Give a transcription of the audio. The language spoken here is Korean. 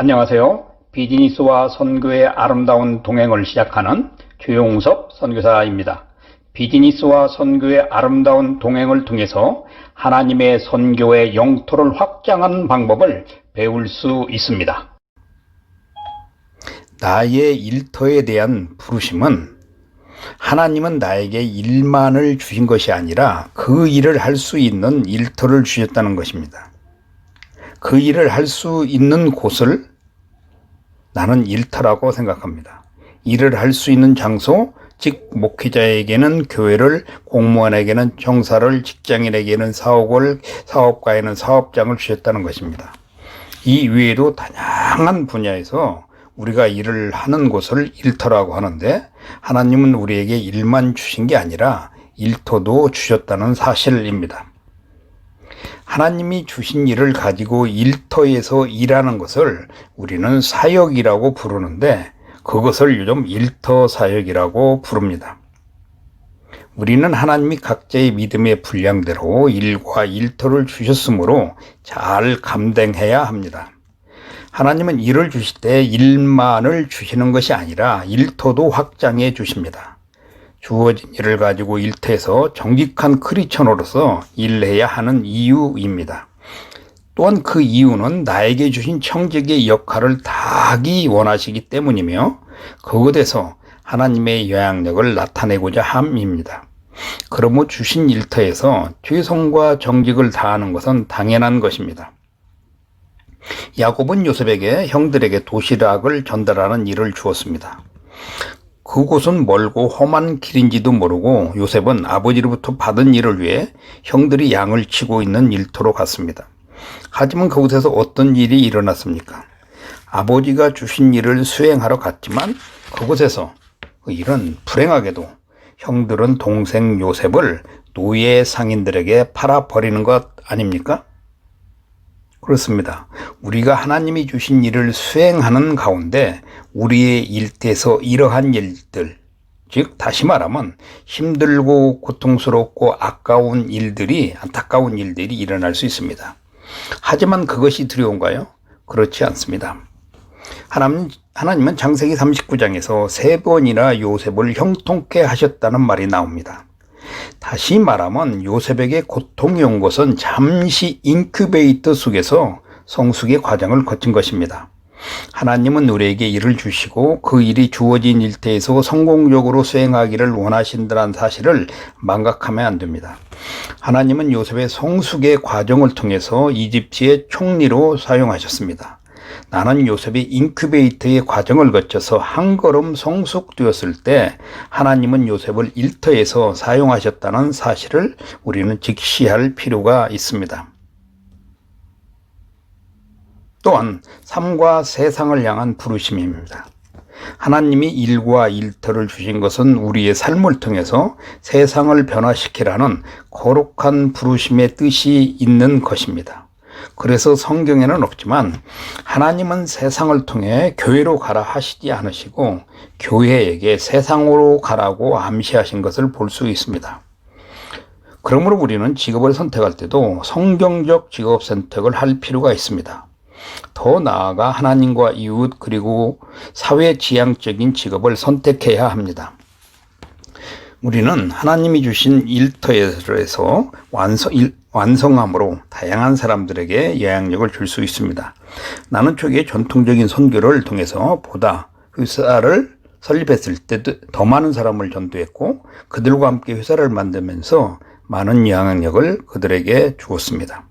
안녕하세요. 비즈니스와 선교의 아름다운 동행을 시작하는 최용섭 선교사입니다. 비즈니스와 선교의 아름다운 동행을 통해서 하나님의 선교의 영토를 확장하는 방법을 배울 수 있습니다. 나의 일터에 대한 부르심은 하나님은 나에게 일만을 주신 것이 아니라 그 일을 할 수 있는 일터를 주셨다는 것입니다. 그 일을 할 수 있는 곳을 나는 일터라고 생각합니다. 일을 할 수 있는 장소, 즉 목회자에게는 교회를, 공무원에게는 청사를, 직장인에게는 사옥을, 사업가에는 사업장을 주셨다는 것입니다. 이 외에도 다양한 분야에서 우리가 일을 하는 곳을 일터라고 하는데, 하나님은 우리에게 일만 주신 게 아니라 일터도 주셨다는 사실입니다. 하나님이 주신 일을 가지고 일터에서 일하는 것을 우리는 사역이라고 부르는데, 그것을 요즘 일터 사역이라고 부릅니다. 우리는 하나님이 각자의 믿음의 분량대로 일과 일터를 주셨으므로 잘 감당해야 합니다. 하나님은 일을 주실 때 일만을 주시는 것이 아니라 일터도 확장해 주십니다. 주어진 일을 가지고 일터에서 정직한 크리스천으로서 일해야 하는 이유입니다. 또한 그 이유는 나에게 주신 청직의 역할을 다하기 원하시기 때문이며, 그곳에서 하나님의 영향력을 나타내고자 함입니다. 그러므로 주신 일터에서 최선과 정직을 다하는 것은 당연한 것입니다. 야곱은 요셉에게 형들에게 도시락을 전달하는 일을 주었습니다. 그곳은 멀고 험한 길인지도 모르고 요셉은 아버지로부터 받은 일을 위해 형들이 양을 치고 있는 일터로 갔습니다. 하지만 그곳에서 어떤 일이 일어났습니까? 아버지가 주신 일을 수행하러 갔지만 그곳에서 그 일은 불행하게도 형들은 동생 요셉을 노예 상인들에게 팔아버리는 것 아닙니까? 그렇습니다. 우리가 하나님이 주신 일을 수행하는 가운데 우리의 일터에서 이러한 일들, 즉 다시 말하면 힘들고 고통스럽고 안타까운 일들이 일어날 수 있습니다. 하지만 그것이 두려운가요? 그렇지 않습니다. 하나님은 창세기 39장에서 3번이나 요셉을 형통케 하셨다는 말이 나옵니다. 다시 말하면 요셉에게 고통이 온 것은 잠시 인큐베이터 속에서 성숙의 과정을 거친 것입니다. 하나님은 우리에게 일을 주시고 그 일이 주어진 일터에서 성공적으로 수행하기를 원하신다는 사실을 망각하면 안 됩니다. 하나님은 요셉의 성숙의 과정을 통해서 이집트의 총리로 사용하셨습니다. 나는 요셉이 인큐베이터의 과정을 거쳐서 한 걸음 성숙되었을 때 하나님은 요셉을 일터에서 사용하셨다는 사실을 우리는 직시할 필요가 있습니다. 또한 삶과 세상을 향한 부르심입니다. 하나님이 일과 일터를 주신 것은 우리의 삶을 통해서 세상을 변화시키라는 거룩한 부르심의 뜻이 있는 것입니다. 그래서 성경에는 없지만 하나님은 세상을 통해 교회로 가라 하시지 않으시고 교회에게 세상으로 가라고 암시하신 것을 볼 수 있습니다. 그러므로 우리는 직업을 선택할 때도 성경적 직업 선택을 할 필요가 있습니다. 더 나아가 하나님과 이웃 그리고 사회 지향적인 직업을 선택해야 합니다. 우리는 하나님이 주신 일터에서 완성함으로 다양한 사람들에게 영향력을 줄 수 있습니다. 나는 초기에 전통적인 선교를 통해서 보다 회사를 설립했을 때 더 많은 사람을 전도했고 그들과 함께 회사를 만들면서 많은 영향력을 그들에게 주었습니다.